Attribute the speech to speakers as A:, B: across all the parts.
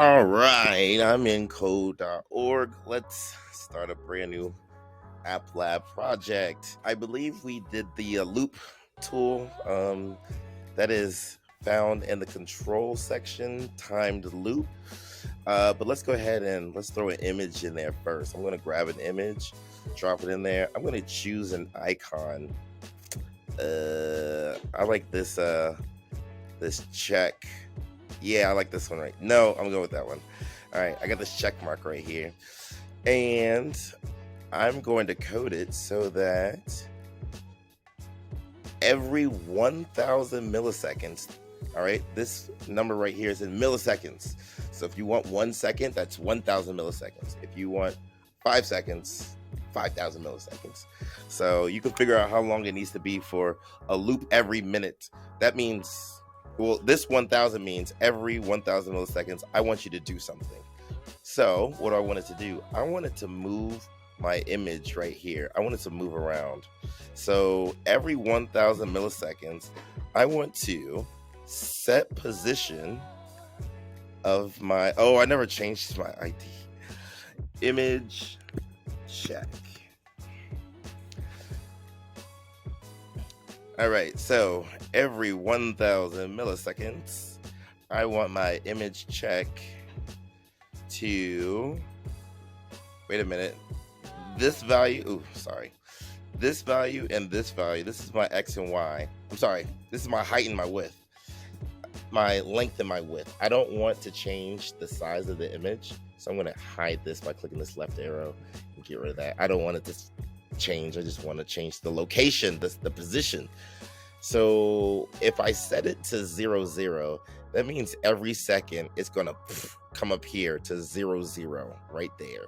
A: All right, I'm in code.org. Let's start a brand new app lab project. I believe we did the loop tool that is found in the control section, timed loop. But let's go ahead and let's throw an image in there first. I'm going to grab an image, drop it in there. I'm going to choose an icon. I like this check. Yeah, I like this one, right? No, I'm going with that one. All right, I got this check mark right here. And I'm going to code it so that every 1,000 milliseconds, all right, this number right here is in milliseconds. So if you want 1 second, that's 1,000 milliseconds. If you want 5 seconds, 5,000 milliseconds. So you can figure out how long it needs to be for a loop every minute. That means, well, this 1,000 means every 1,000 milliseconds, I want you to do something. So what I wanted to do, I wanted to move my image right here. I want it to move around. So every 1,000 milliseconds, I want to set position of my, oh, I never changed my ID. Image check. All right, so every 1,000 milliseconds, I want my image check to, wait a minute, this value, this value and this value, this is my X and Y. I'm sorry, this is my height and my width, my length and my width. I don't want to change the size of the image, so I'm gonna hide this by clicking this left arrow and get rid of that. I don't want it to change, I just want to change the location, the position. So if I set it to 0, 0, that means every second it's gonna come up here to 0, 0 right there.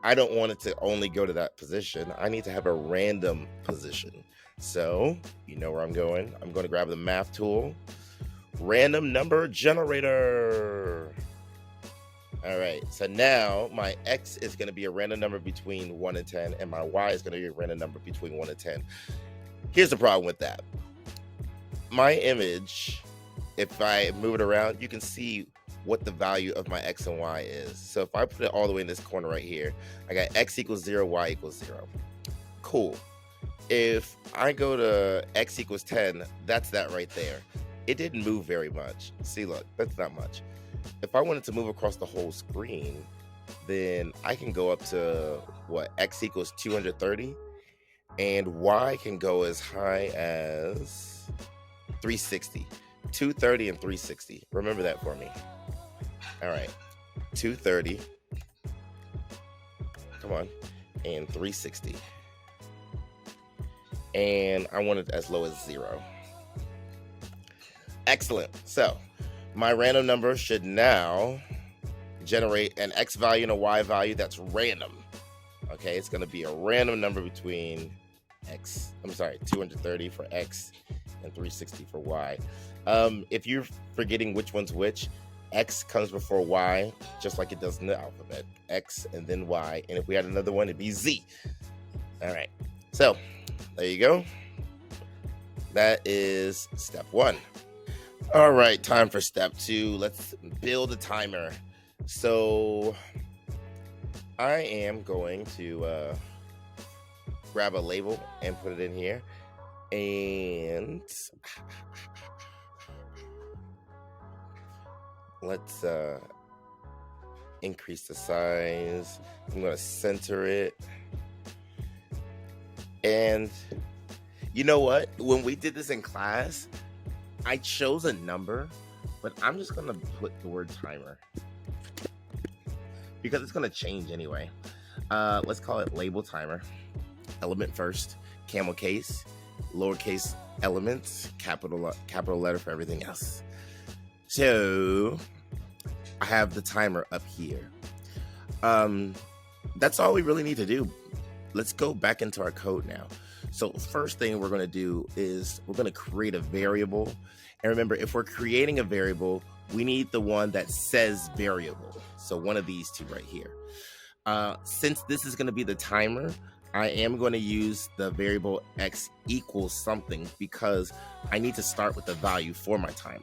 A: I don't want it to only go to that position. I need to have a random position. So you know where I'm going. I'm going to grab the math tool, random number generator. All right, so now my X is going to be a random number between 1 and 10, and my Y is going to be a random number between 1 and 10. Here's the problem with that. My image, if I move it around, you can see what the value of my X and Y is. So if I put it all the way in this corner right here, I got X equals 0, Y equals 0. Cool. If I go to X equals 10, that's that right there. It didn't move very much. See, look, that's not much. If I wanted to move across the whole screen, then I can go up to what, X equals 230, and Y can go as high as 360. 230 and 360. Remember that for me. All right, 230, come on, and 360. And I want it as low as 0. Excellent. So my random number should now generate an X value and a Y value that's random. Okay, it's going to be a random number between 230 for X and 360 for Y. If you're forgetting which one's which, X comes before Y, just like it does in the alphabet. X and then Y. And if we had another one, it'd be Z. All right. So there you go. That is step 1. All right, time for step 2. Let's build a timer. So I am going to grab a label and put it in here. And let's increase the size. I'm going to center it. And you know what? When we did this in class, I chose a number, but I'm just going to put the word timer because it's going to change anyway. Let's call it label timer. Element first, camel case, lowercase elements, capital letter for everything else. So I have the timer up here. That's all we really need to do. Let's go back into our code now. So first thing we're going to do is we're going to create a variable. And remember, if we're creating a variable, we need the one that says variable. So one of these two right here. Since this is going to be the timer, I am going to use the variable X equals something because I need to start with the value for my timer.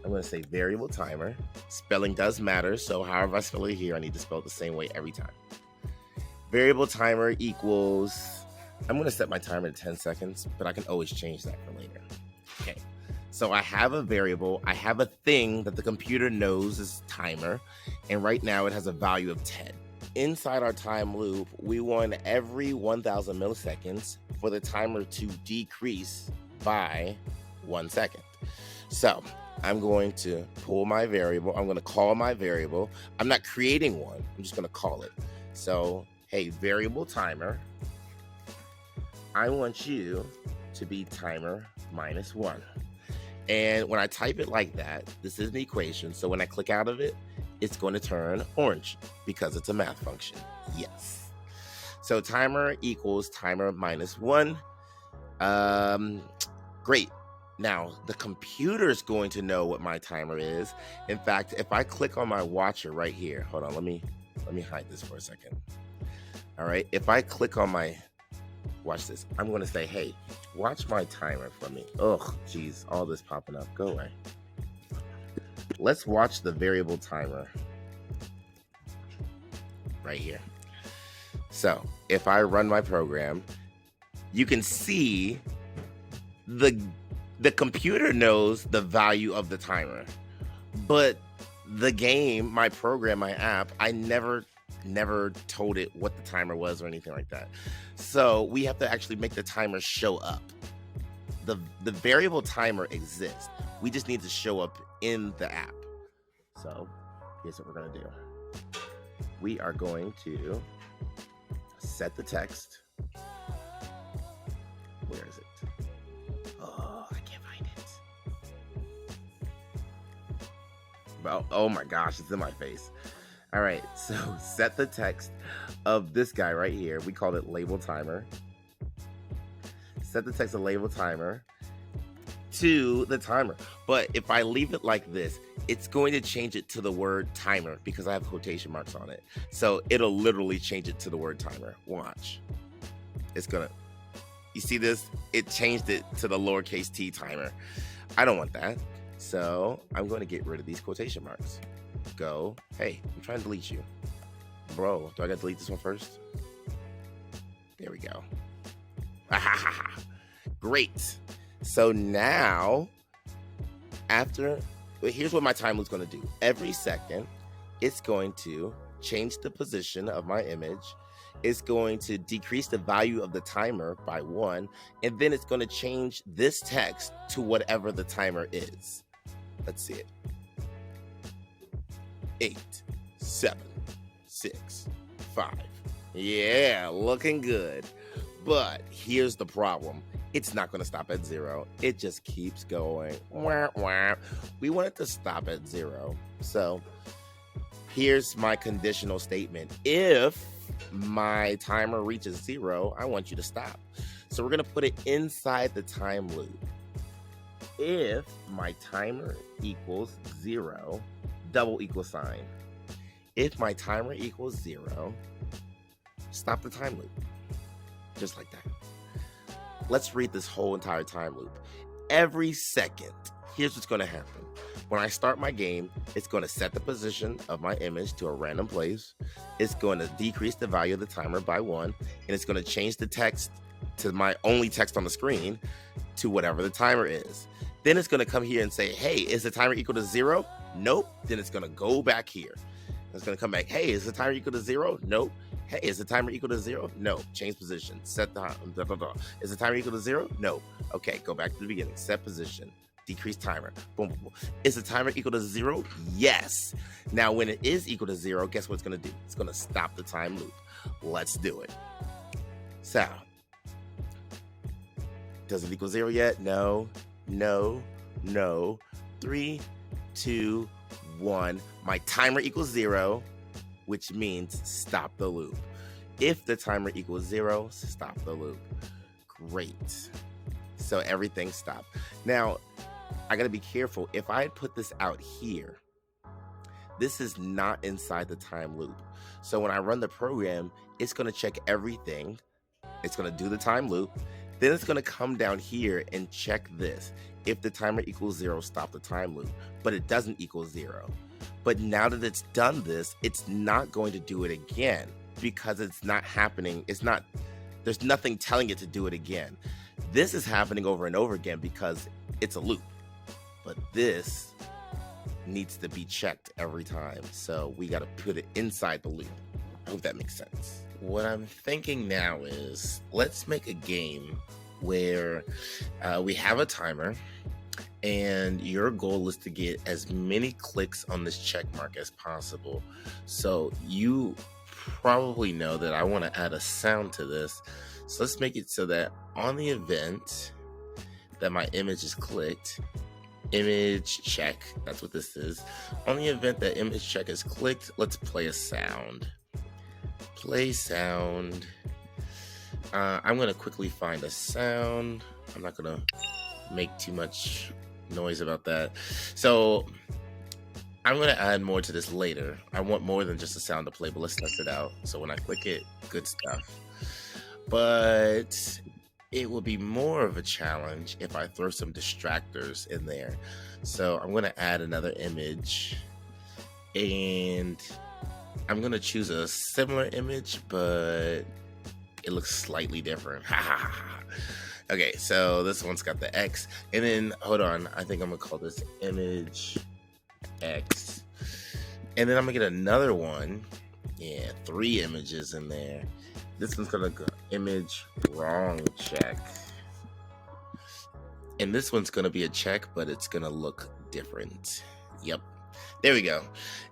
A: I'm going to say variable timer. Spelling does matter, so however I spell it here, I need to spell it the same way every time. Variable timer equals, I'm going to set my timer to 10 seconds, but I can always change that for later. Okay, so I have a variable, I have a thing that the computer knows is timer, and right now it has a value of 10. Inside our time loop, we want every 1,000 milliseconds for the timer to decrease by 1 second. So I'm going to pull my variable. I'm going to call my variable. I'm not creating one. I'm just going to call it. So, hey, variable timer, I want you to be timer -1. And when I type it like that, this is an equation. So when I click out of it, it's going to turn orange because it's a math function. Yes. So timer equals timer -1. Great. Now, the computer's going to know what my timer is. In fact, if I click on my watcher right here, hold on, let me hide this for a second. All right, if I click on my, watch this, I'm going to say, hey, watch my timer for me. Ugh, geez, all this popping up. Go away. Let's watch the variable timer right here. So if I run my program, you can see the computer knows the value of the timer, but the game, my program, my app, I never told it what the timer was or anything like that. So we have to actually make the timer show up. The variable timer exists. We just need to show up in the app. So here's what we're going to do. We are going to set the text. Where is it? Oh, I can't find it. Well, oh my gosh, it's in my face. All right, so set the text of this guy right here. We call it label timer. Set the text of label timer to the timer. But if I leave it like this, it's going to change it to the word timer because I have quotation marks on it. So it'll literally change it to the word timer. Watch. It's gonna, you see this? It changed it to the lowercase t timer. I don't want that. So I'm going to get rid of these quotation marks. Go, hey, I'm trying to delete you. Bro, do I got to delete this one first? There we go. Great. So now, here's what my time loop's going to do. Every second, it's going to change the position of my image. It's going to decrease the value of the timer by 1. And then it's going to change this text to whatever the timer is. Let's see it. 8, 7, 6, 5. Yeah, looking good. But here's the problem. It's not going to stop at 0. It just keeps going. Wah, wah. We want it to stop at 0. So here's my conditional statement. If my timer reaches 0, I want you to stop. So we're going to put it inside the time loop. If my timer equals 0, double equal sign. If my timer equals 0, stop the time loop. Just like that. Let's read this whole entire time loop. Every second, here's what's going to happen. When I start my game, it's going to set the position of my image to a random place. It's going to decrease the value of the timer by 1, and it's going to change the text to my only text on the screen to whatever the timer is. Then it's going to come here and say, hey, is the timer equal to 0? Nope. Then it's going to go back here. It's going to come back. Hey, is the timer equal to 0? Nope. Hey, is the timer equal to 0? No. Change position. Set the Is the timer equal to 0? No. Okay, go back to the beginning. Set position. Decrease timer. Boom, boom, boom. Is the timer equal to 0? Yes. Now, when it is equal to 0, guess what it's going to do? It's going to stop the time loop. Let's do it. So, does it equal 0 yet? No. No. No. 3, 2, 1. My timer equals 0, which means stop the loop. If the timer equals 0, stop the loop. Great. So everything stopped. Now, I gotta be careful. If I put this out here, this is not inside the time loop. So when I run the program, it's gonna check everything. It's gonna do the time loop. Then it's going to come down here and check this. If the timer equals 0, stop the time loop, but it doesn't equal 0. But now that it's done this, it's not going to do it again because it's not happening. There's nothing telling it to do it again. This is happening over and over again because it's a loop, but this needs to be checked every time. So we got to put it inside the loop. I hope that makes sense. What I'm thinking now is let's make a game where we have a timer and your goal is to get as many clicks on this check mark as possible. So you probably know that I want to add a sound to this. So let's make it so that on the event that my image is clicked, image check, that's what this is. On the event that image check is clicked, let's play a sound. Play sound. I'm going to quickly find a sound. I'm not going to make too much noise about that. So I'm going to add more to this later. I want more than just a sound to play, but let's test it out. So when I click it, good stuff. But it will be more of a challenge if I throw some distractors in there. So I'm going to add another image and I'm going to choose a similar image, but it looks slightly different. Okay, so this one's got the X. And then, hold on, I think I'm going to call this image X. And then I'm going to get another one. Yeah, 3 images in there. This one's going to go image wrong check. And this one's going to be a check, but it's going to look different. Yep. There we go.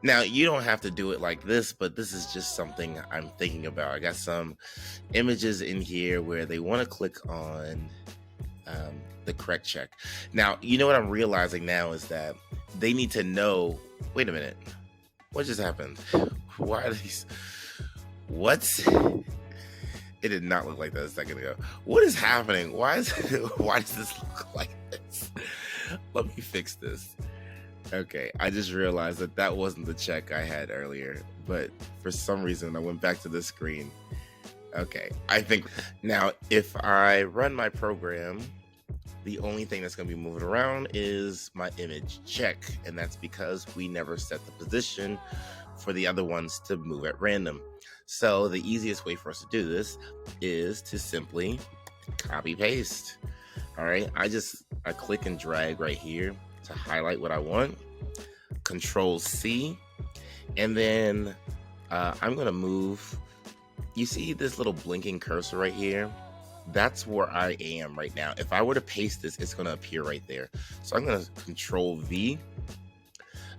A: Now, you don't have to do it like this, but this is just something I'm thinking about. I got some images in here where they want to click on the correct check. Now, you know what I'm realizing now is that they need to know, wait a minute, what just happened? Why are these, what? It did not look like that a second ago. What is happening? Why does this look like this? Let me fix this. Okay, I just realized that wasn't the check I had earlier, but for some reason I went back to this screen. Okay, I think now if I run my program, the only thing that's going to be moving around is my image check, and that's because we never set the position for the other ones to move at random. So the easiest way for us to do this is to simply copy paste. All right, I click and drag right here to highlight what I want, Control C, and then I'm gonna move. You see this little blinking cursor right here? That's where I am right now. If I were to paste this, it's gonna appear right there. So I'm gonna Control V,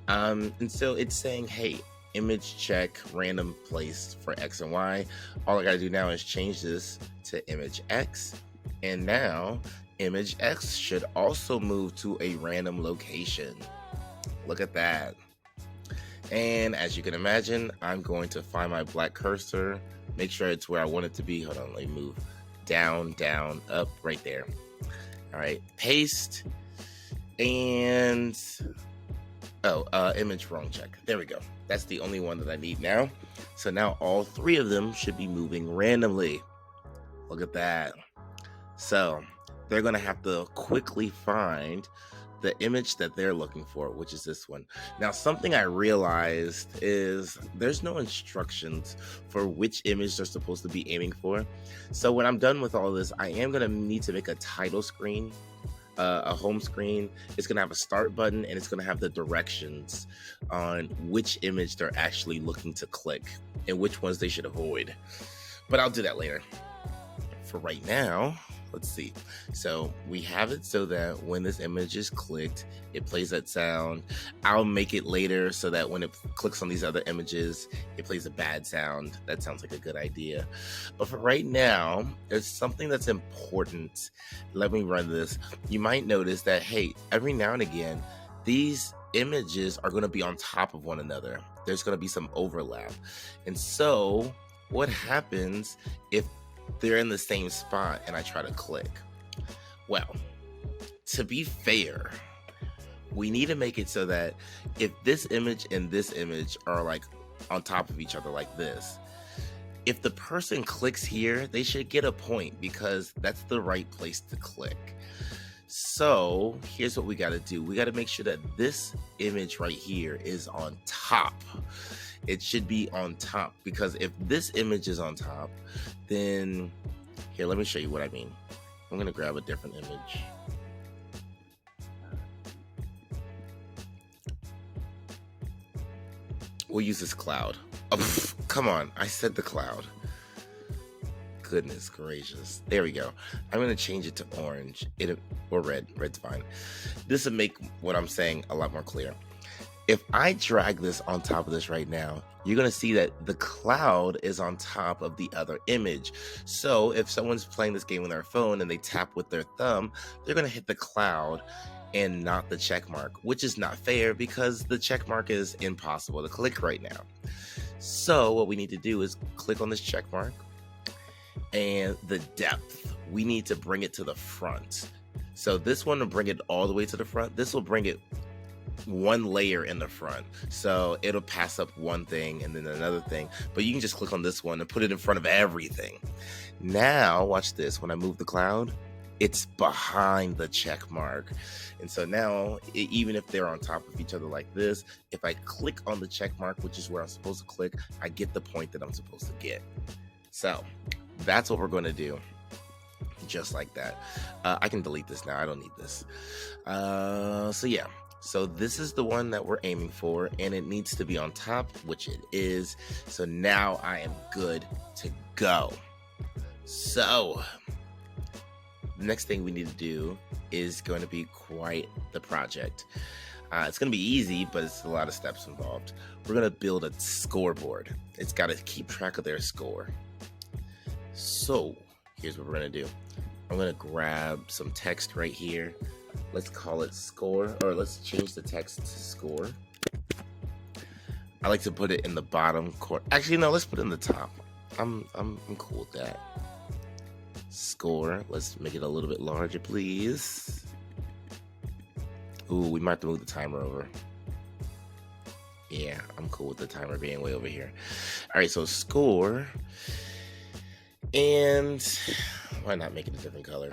A: and so it's saying, hey, image check random place for X and Y. All I gotta do now is change this to image X, and now image X should also move to a random location. Look at that. And as you can imagine, I'm going to find my black cursor, make sure it's where I want it to be. Hold on, let me move down, down, up, right there. All right, paste, and image wrong check. There we go. That's the only one that I need now. So now all 3 of them should be moving randomly. Look at that. So they're going to have to quickly find the image that they're looking for, which is this one. Now, something I realized is there's no instructions for which image they're supposed to be aiming for. So when I'm done with all this, I am going to need to make a title screen, a home screen. It's going to have a start button, and it's going to have the directions on which image they're actually looking to click and which ones they should avoid. But I'll do that later. For right now, let's see. So we have it so that when this image is clicked, it plays that sound. I'll make it later so that when it clicks on these other images, it plays a bad sound. That sounds like a good idea. But for right now, there's something that's important. Let me run this. You might notice that, hey, every now and again, these images are going to be on top of one another. There's going to be some overlap. And so what happens if they're in the same spot and I try to click? Well, to be fair, we need to make it so that if this image and this image are like on top of each other like this, if the person clicks here, they should get a point because that's the right place to click. So here's what we got to do. We got to make sure that this image right here is on top. It should be on top, because if this image is on top, then here, let me show you what I mean. I'm going to grab a different image. We'll use this cloud. Oh, come on. I said the cloud. Goodness gracious. There we go. I'm going to change it to orange or red. Red's fine. This will make what I'm saying a lot more clear. If I drag this on top of this right now, you're going to see that the cloud is on top of the other image. So if someone's playing this game on their phone and they tap with their thumb, they're going to hit the cloud and not the check mark, which is not fair because the check mark is impossible to click right now. So what we need to do is click on this check mark, and the depth, we need to bring it to the front. So this one will bring it all the way to the front. This will bring it one layer in the front. So it'll pass up one thing and then another thing, but you can just click on this one and put it in front of everything. Now watch this. When I move the cloud, it's behind the check mark. And so now, even if they're on top of each other like this, if I click on the check mark, which is where I'm supposed to click, I get the point that I'm supposed to get. So that's what we're going to do. Just like that. I can delete this now. I don't need this. So yeah. So this is the one that we're aiming for, and it needs to be on top, which it is. So now I am good to go. So the next thing we need to do is going to be quite the project. It's going to be easy, but it's a lot of steps involved. We're going to build a scoreboard. It's got to keep track of their score. So here's what we're going to do. I'm going to grab some text right here. Let's call it score, or let's change the text to score. I like to put it in the bottom corner. Actually, no, let's put it in the top. I'm cool with that. Score. Let's make it a little bit larger, please. Ooh, we might have to move the timer over. Yeah, I'm cool with the timer being way over here. All right, so score. And why not make it a different color?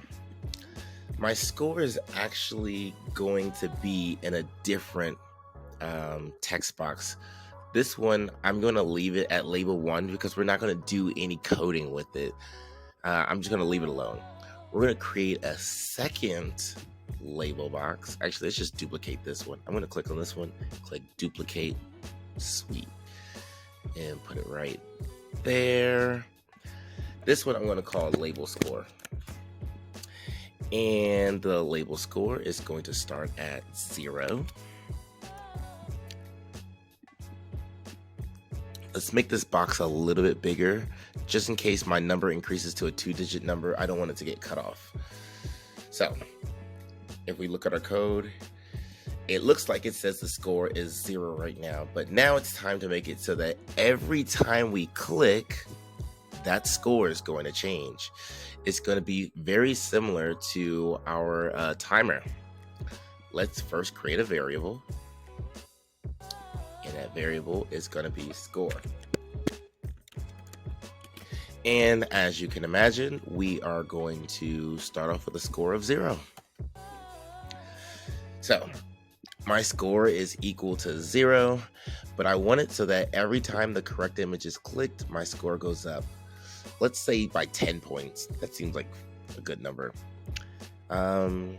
A: My score is actually going to be in a different text box. This one, I'm going to leave it at label 1 because we're not going to do any coding with it. I'm just going to leave it alone. We're going to create a second label box. Actually, let's just duplicate this one. I'm going to click on this one, click duplicate, sweet, and put it right there. This one I'm going to call label score. And the label score is going to start at 0. Let's make this box a little bit bigger, just in case my number increases to a 2-digit number. I don't want it to get cut off. So if we look at our code, it looks like it says the score is 0 right now, but now it's time to make it so that every time we click, that score is going to change. It's going to be very similar to our timer. Let's first create a variable, and that variable is going to be score. And as you can imagine, we are going to start off with a score of 0. So my score is equal to 0, but I want it so that every time the correct image is clicked, my score goes up. Let's say by 10 points. That seems like a good number. So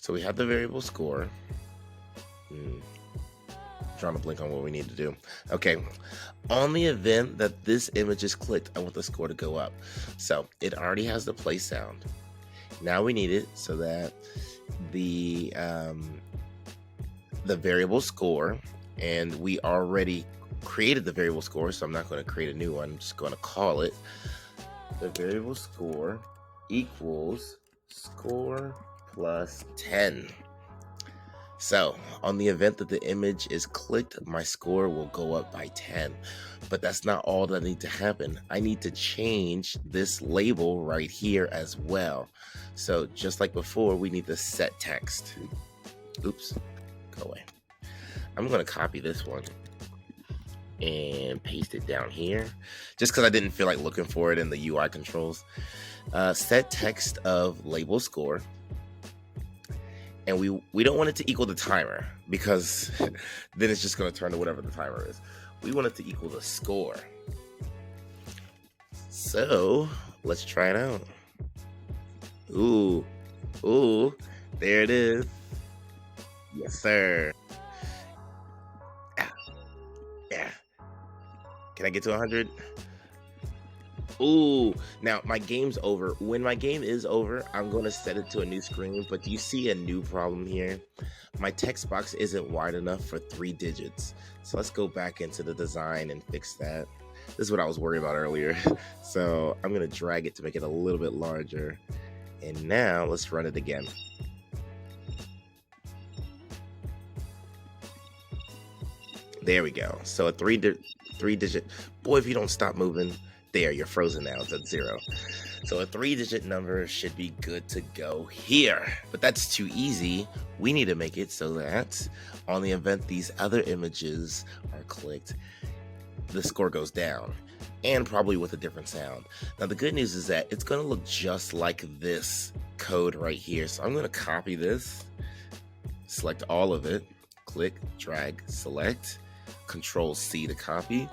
A: we have the variable score. Drawing a blank on what we need to do. Okay. On the event that this image is clicked, I want the score to go up. So it already has the play sound. Now we need it so that the variable score, and we already created the variable score, so I'm not going to create a new one. I'm just going to call it the variable score equals score plus 10. So on the event that the image is clicked, my score will go up by 10. But that's not all that needs to happen. I need to change this label right here as well. So just like before, we need the set text. Oops, go away. I'm going to copy this one and paste it down here, just because I didn't feel like looking for it in the UI controls. Set text of label score, and we don't want it to equal the timer, because then it's just going to turn to whatever the timer is. We want it to equal the score. So let's try it out. Ooh, there it is. Yes, sir. Yeah. Can I get to 100? Ooh, now my game's over. When my game is over, I'm going to set it to a new screen, but do you see a new problem here? My text box isn't wide enough for 3 digits. So let's go back into the design and fix that. This is what I was worried about earlier. So I'm going to drag it to make it a little bit larger. And now let's run it again. There we go. So a three digit, boy, if you don't stop moving, there, you're frozen now. It's at 0. So a 3-digit number should be good to go here. But that's too easy. We need to make it so that on the event these other images are clicked, the score goes down, and probably with a different sound. Now the good news is that it's going to look just like this code right here. So I'm going to copy this, select all of it, click, drag, select, Control C to copy,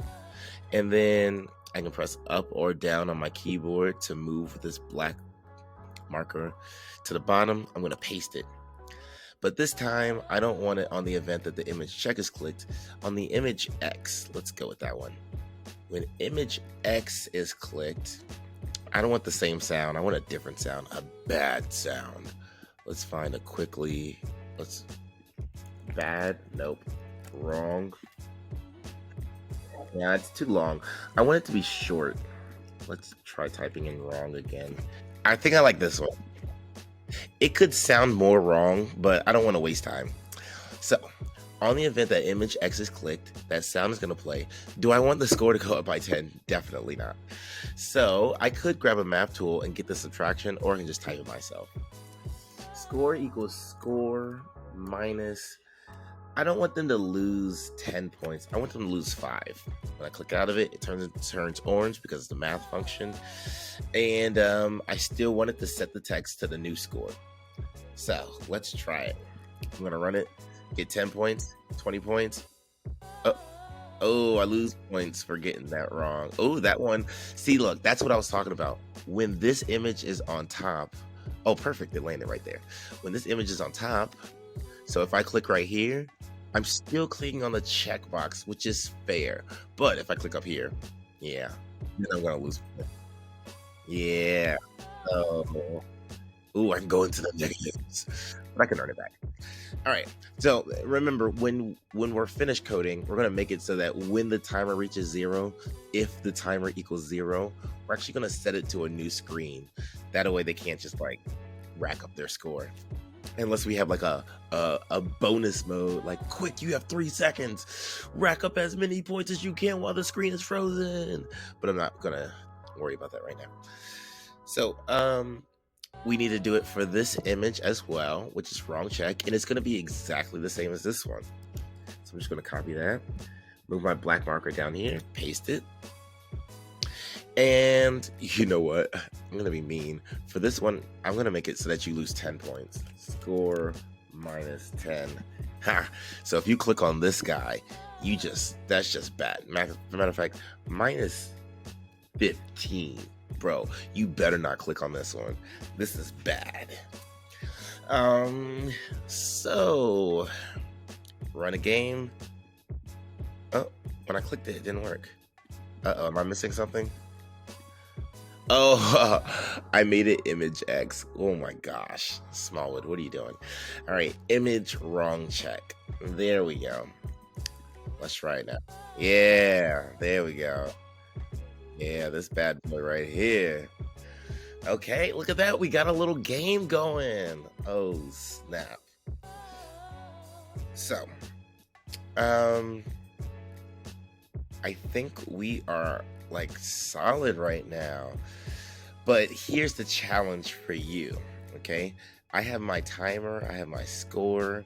A: and then I can press up or down on my keyboard to move this black marker to the bottom. I'm going to paste it. But this time, I don't want it on the event that the image check is clicked. On the image X, let's go with that one. When image X is clicked, I don't want the same sound. I want a different sound, a bad sound. Let's find a quickly. Bad, nope, wrong. Yeah, it's too long. I want it to be short. Let's try typing in wrong again. I think I like this one. It could sound more wrong, but I don't want to waste time. So, on the event that image X is clicked, that sound is going to play. Do I want the score to go up by 10? Definitely not. So, I could grab a map tool and get the subtraction, or I can just type it myself. Score equals score minus... I don't want them to lose 10 points. I want them to lose 5. When I click out of it, it turns orange because it's the math function. And I still wanted to set the text to the new score. So let's try it. I'm going to run it, get 10 points, 20 points. Oh, I lose points for getting that wrong. Oh, that one. See, look, that's what I was talking about. When this image is on top. Oh, perfect. It landed right there. When this image is on top. So if I click right here, I'm still clicking on the checkbox, which is fair. But if I click up here, yeah, then I'm going to lose. Yeah. Oh. Ooh, I can go into the negatives, but I can earn it back. All right. So remember, when we're finished coding, we're going to make it so that when the timer reaches 0, if the timer equals 0, we're actually going to set it to a new screen. That way they can't just like rack up their score. Unless we have like a bonus mode, like quick, you have 3 seconds, rack up as many points as you can while the screen is frozen. But I'm not gonna worry about that right now. So we need to do it for this image as well, which is wrong check, and it's gonna be exactly the same as this one. So I'm just gonna copy that, move my black marker down here, paste it. And you know what? I'm going to be mean. For this one, I'm going to make it so that you lose 10 points. Score minus 10. Ha! So if you click on this guy, that's just bad. Matter of fact, minus 15. Bro, you better not click on this one. This is bad. So run a game. Oh, when I clicked it, it didn't work. Uh-oh, am I missing something? Oh, I made it image X. Oh my gosh. Smallwood, what are you doing? All right, image wrong check. There we go. Let's try it now. Yeah, there we go. Yeah, this bad boy right here. Okay, look at that. We got a little game going. Oh, snap. So, I think we are like solid right now. But here's the challenge for you, okay? I have my timer, I have my score.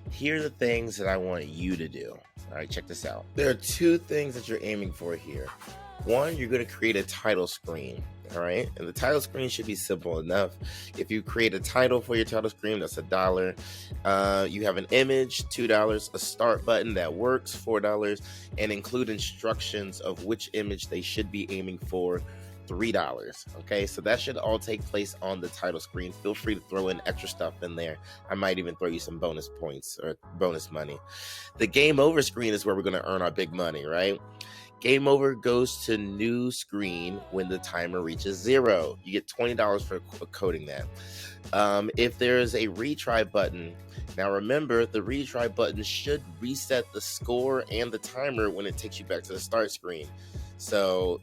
A: Here are the things that I want you to do. All right, check this out. There are two things that you're aiming for here. One, you're going to create a title screen. All right, and the title screen should be simple enough. If you create a title for your title screen, that's $1. You have an image, $2. A start button that works, $4, and include instructions of which image they should be aiming for, $3. Okay, so that should all take place on the title screen. Feel free to throw in extra stuff in there. I might even throw you some bonus points or bonus money. The game over screen is where we're going to earn our big money, right? Game over goes to new screen when the timer reaches 0. You get $20 for coding that. If there's a retry button, now remember the retry button should reset the score and the timer when it takes you back to the start screen. So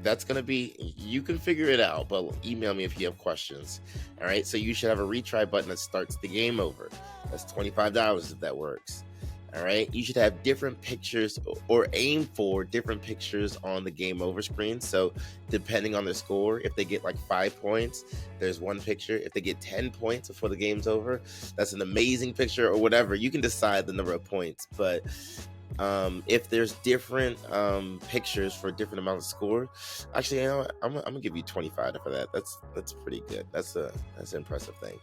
A: that's going to be, you can figure it out, but email me if you have questions. All right, so you should have a retry button that starts the game over. That's $25 if that works. All right, you should have different pictures or aim for different pictures on the game over screen. So depending on the score, if they get like 5 points, there's one picture. If they get 10 points before the game's over, that's an amazing picture or whatever. You can decide the number of points, but if there's different pictures for different amounts of score, actually, you know what? I'm gonna give you 25 for that. That's pretty good. That's an impressive thing.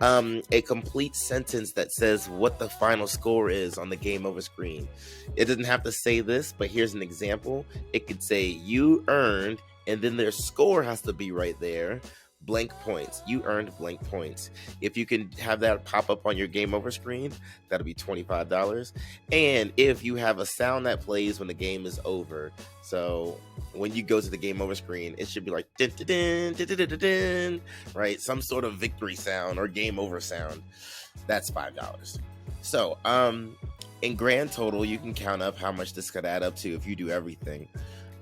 A: A complete sentence that says what the final score is on the game over screen. It doesn't have to say this, but here's an example. It could say you earned, and then their score has to be right there. Blank points. You earned blank points. If you can have that pop up on your game over screen, that'll be $25. And if you have a sound that plays when the game is over, so when you go to the game over screen, it should be like dun, dun, dun, dun, dun, dun, dun, right? Some sort of victory sound or game over sound. That's $5. So in grand total, you can count up how much this could add up to if you do everything.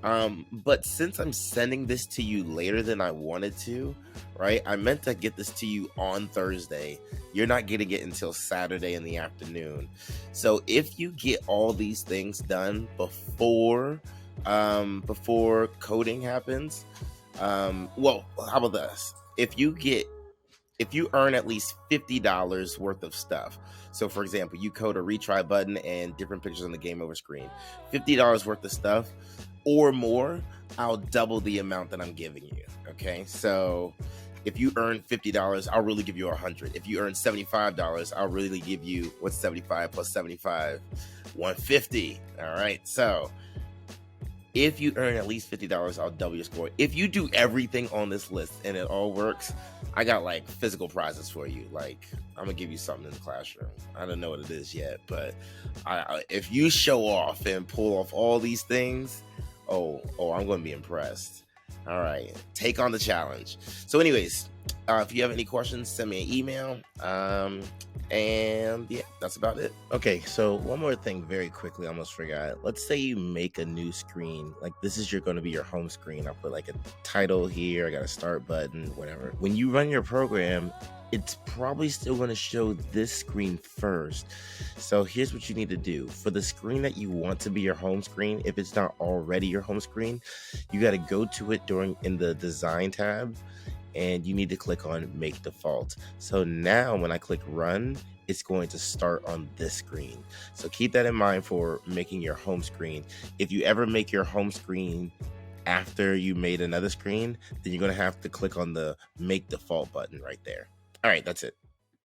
A: But since I'm sending this to you later than I wanted to, right? I meant to get this to you on Thursday. You're not getting it until Saturday in the afternoon. So if you get all these things done before coding happens, well, how about this? If you earn at least $50 worth of stuff. So for example, you code a retry button and different pictures on the game over screen, $50 worth of stuff or more, I'll double the amount that I'm giving you. Okay, so if you earn $50, I'll really give you $100. If you earn $75, I'll really give you, what's 75 plus 75? $150. All right, so if you earn at least $50, I'll double your score. If you do everything on this list and it all works, I got like physical prizes for you. Like, I'm gonna give you something in the classroom. I don't know what it is yet, but if you show off and pull off all these things, oh, I'm gonna be impressed. All right, take on the challenge. So anyways, if you have any questions, send me an email. And yeah, that's about it. Okay, so one more thing very quickly, I almost forgot. Let's say you make a new screen. Like this is going to be your home screen. I'll put like a title here. I got a start button, whatever. When you run your program, it's probably still going to show this screen first. So here's what you need to do. For the screen that you want to be your home screen, if it's not already your home screen, you got to go to it in the design tab, and you need to click on make default. So now when I click run, it's going to start on this screen. So keep that in mind for making your home screen. If you ever make your home screen after you made another screen, then you're going to have to click on the make default button right there. All right, that's it.